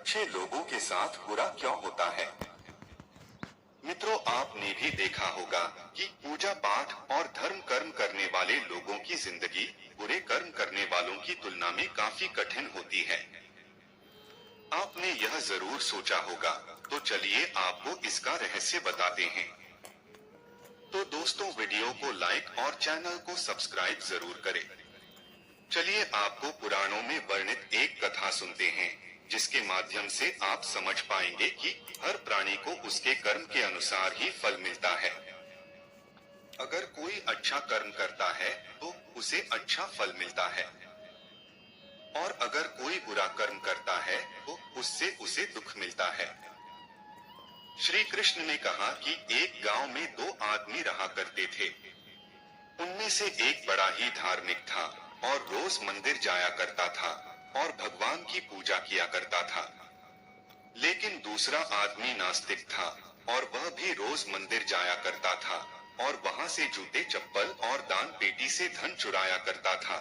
अच्छे लोगों के साथ बुरा क्यों होता है। मित्रों, आपने भी देखा होगा कि पूजा पाठ और धर्म कर्म करने वाले लोगों की जिंदगी बुरे कर्म करने वालों की तुलना में काफी कठिन होती है। आपने यह जरूर सोचा होगा, तो चलिए आपको इसका रहस्य बताते हैं। तो दोस्तों, वीडियो को लाइक और चैनल को सब्सक्राइब जरूर करें। चलिए आपको पुराणों में वर्णित एक कथा सुनते हैं, जिसके माध्यम से आप समझ पाएंगे कि हर प्राणी को उसके कर्म के अनुसार ही फल मिलता है। अगर कोई अच्छा कर्म करता है तो उसे अच्छा फल मिलता है, और अगर कोई बुरा कर्म करता है तो उससे उसे दुख मिलता है। श्री कृष्ण ने कहा कि एक गांव में दो आदमी रहा करते थे। उनमें से एक बड़ा ही धार्मिक था और रोज मंदिर जाया करता था और भगवान की पूजा किया करता था। लेकिन दूसरा आदमी नास्तिक था और वह भी रोज मंदिर जाया करता था और वहां से जूते चप्पल और दान पेटी से धन चुराया करता था।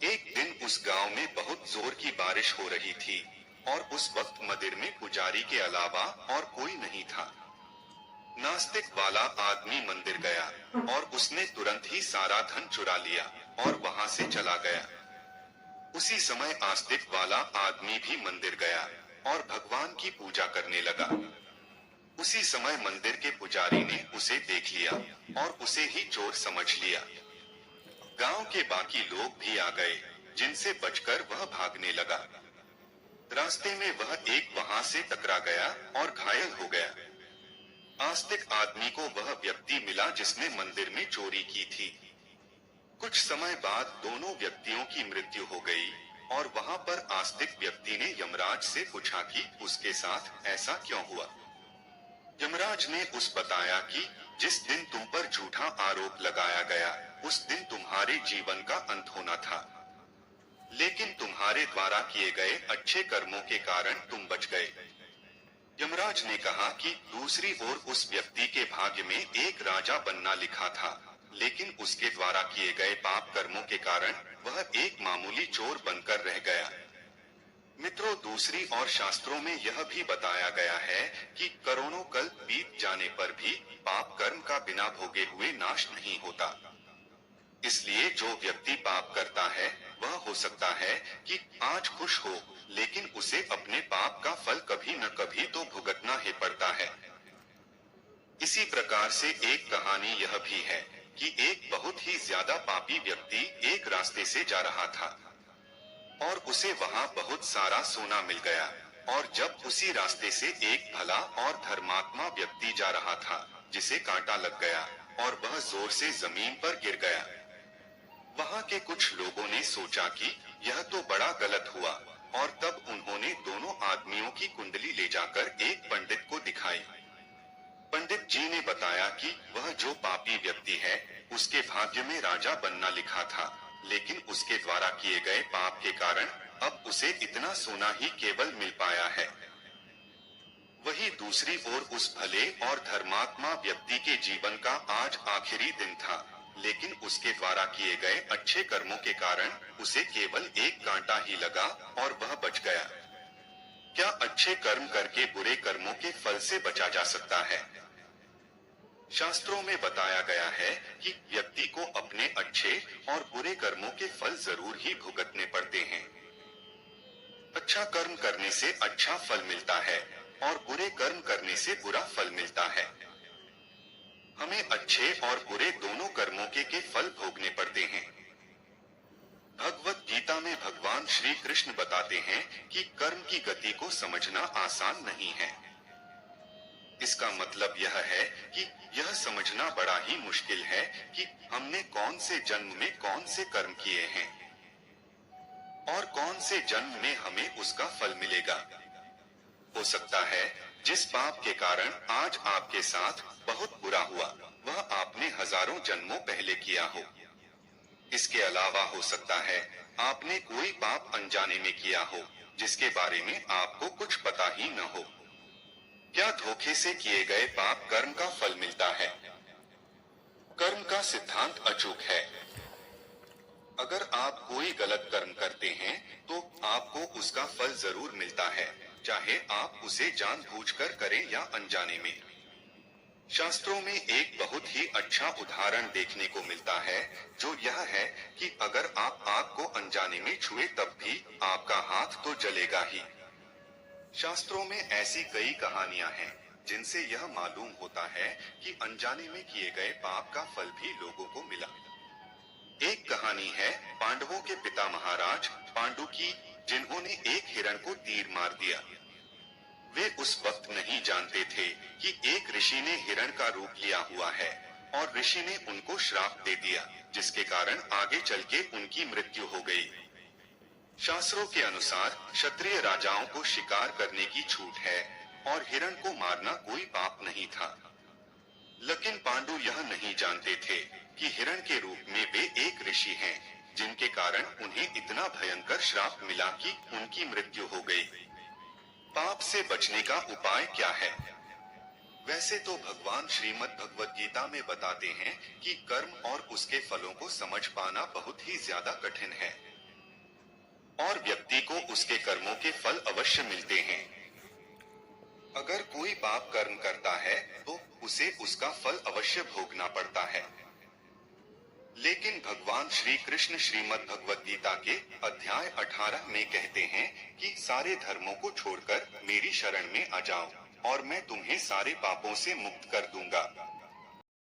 एक दिन उस गांव में बहुत जोर की बारिश हो रही थी और उस वक्त मंदिर में पुजारी के अलावा और कोई नहीं था। नास्तिक वाला आदमी मंदिर गया और उसने तुरंत ही सारा धन चुरा लिया और वहां से चला गया। उसी समय आस्तिक वाला आदमी भी मंदिर गया और भगवान की पूजा करने लगा। उसी समय मंदिर के पुजारी ने उसे देख लिया और उसे ही चोर समझ लिया। गांव के बाकी लोग भी आ गए, जिनसे बचकर वह भागने लगा। रास्ते में वह एक वहां से टकरा गया और घायल हो गया। आस्तिक आदमी को वह व्यक्ति मिला जिसने मंदिर में चोरी की थी। कुछ समय बाद दोनों व्यक्तियों की मृत्यु हो गई और वहां पर आस्तिक व्यक्ति ने यमराज से पूछा कि उसके साथ ऐसा क्यों हुआ। यमराज ने उस बताया कि जिस दिन तुम पर झूठा आरोप लगाया गया, उस दिन तुम्हारे जीवन का अंत होना था, लेकिन तुम्हारे द्वारा किए गए अच्छे कर्मों के कारण तुम बच गए। यमराज ने कहा कि दूसरी ओर उस व्यक्ति के भाग्य में एक राजा बनना लिखा था, लेकिन उसके द्वारा किए गए पाप कर्मों के कारण वह एक मामूली चोर बनकर रह गया। मित्रों, दूसरी ओर शास्त्रों में यह भी बताया गया है कि करोड़ों कल्प बीत जाने पर भी पाप कर्म का बिना भोगे हुए नाश नहीं होता। इसलिए जो व्यक्ति पाप करता है वह हो सकता है कि आज खुश हो, लेकिन उसे अपने पाप का फल कभी न कभी तो भुगतना ही पड़ता है। इसी प्रकार से एक कहानी यह भी है कि एक बहुत ही ज्यादा पापी व्यक्ति एक रास्ते से जा रहा था और उसे वहां बहुत सारा सोना मिल गया। और जब उसी रास्ते से एक भला और धर्मात्मा व्यक्ति जा रहा था, जिसे कांटा लग गया और वह जोर से जमीन पर गिर गया। वहां के कुछ लोगों ने सोचा कि यह तो बड़ा गलत हुआ, और तब उन्होंने दोनों आदमियों की कुंडली ले जाकर एक पंडित को दिखाई। पंडित जी ने बताया कि वह जो पापी व्यक्ति है उसके भाग्य में राजा बनना लिखा था, लेकिन उसके द्वारा किए गए पाप के कारण अब उसे इतना सोना ही केवल मिल पाया है। वही दूसरी ओर उस भले और धर्मात्मा व्यक्ति के जीवन का आज आखिरी दिन था, लेकिन उसके द्वारा किए गए अच्छे कर्मों के कारण उसे केवल एक कांटा ही लगा और वह बच गया। क्या अच्छे कर्म करके बुरे कर्मों के फल से बचा जा सकता है? शास्त्रों में बताया गया है कि व्यक्ति को अपने अच्छे और बुरे कर्मों के फल जरूर ही भुगतने पड़ते हैं। अच्छा कर्म करने से अच्छा फल मिलता है और बुरे कर्म करने से बुरा फल मिलता है। हमें अच्छे और बुरे दोनों कर्मों के फल भोगने पड़ते हैं। भगवत गीता में भगवान श्री कृष्ण बताते हैं कि कर्म की गति को समझना आसान नहीं है। इसका मतलब यह है कि यह समझना बड़ा ही मुश्किल है कि हमने कौन से जन्म में कौन से कर्म किए हैं और कौन से जन्म में हमें उसका फल मिलेगा। हो सकता है जिस पाप के कारण आज आपके साथ बहुत बुरा हुआ, वह आपने हजारों जन्मों पहले किया हो। इसके अलावा हो सकता है आपने कोई पाप अनजाने में किया हो, जिसके बारे में आपको कुछ पता ही न हो। क्या धोखे से किए गए पाप कर्म का फल मिलता है? कर्म का सिद्धांत अचूक है। अगर आप कोई गलत कर्म करते हैं तो आपको उसका फल जरूर मिलता है, चाहे आप उसे जानबूझकर करें या अनजाने में। शास्त्रों में एक बहुत ही अच्छा उदाहरण देखने को मिलता है, जो यह है कि अगर आप आग को अनजाने में छुए तब भी आपका हाथ तो जलेगा ही। शास्त्रों में ऐसी कई कहानियां हैं जिनसे यह मालूम होता है कि अनजाने में किए गए पाप का फल भी लोगों को मिला। एक कहानी है पांडवों के पिता महाराज पांडु की, जिन्होंने एक हिरण को तीर मार दिया। वे उस वक्त नहीं जानते थे कि एक ऋषि ने हिरण का रूप लिया हुआ है, और ऋषि ने उनको श्राप दे दिया, जिसके कारण आगे चल के उनकी मृत्यु हो गई। शास्त्रों के अनुसार क्षत्रिय राजाओं को शिकार करने की छूट है और हिरण को मारना कोई पाप नहीं था। लेकिन पांडु यह नहीं जानते थे कि हिरण के रूप में वे एक ऋषि हैं, जिनके कारण उन्हें इतना भयंकर श्राप मिला कि उनकी मृत्यु हो गई। पाप से बचने का उपाय क्या है? वैसे तो भगवान श्रीमद् भगवद गीता में बताते हैं कि कर्म और उसके फलों को समझ पाना बहुत ही ज्यादा कठिन है, और व्यक्ति को उसके कर्मों के फल अवश्य मिलते हैं। अगर कोई पाप कर्म करता है तो उसे उसका फल अवश्य भोगना पड़ता है। लेकिन भगवान श्री कृष्ण श्रीमद् भगवद गीता के अध्याय 18 में कहते हैं कि सारे धर्मों को छोड़कर मेरी शरण में आ जाओ और मैं तुम्हें सारे पापों से मुक्त कर दूंगा।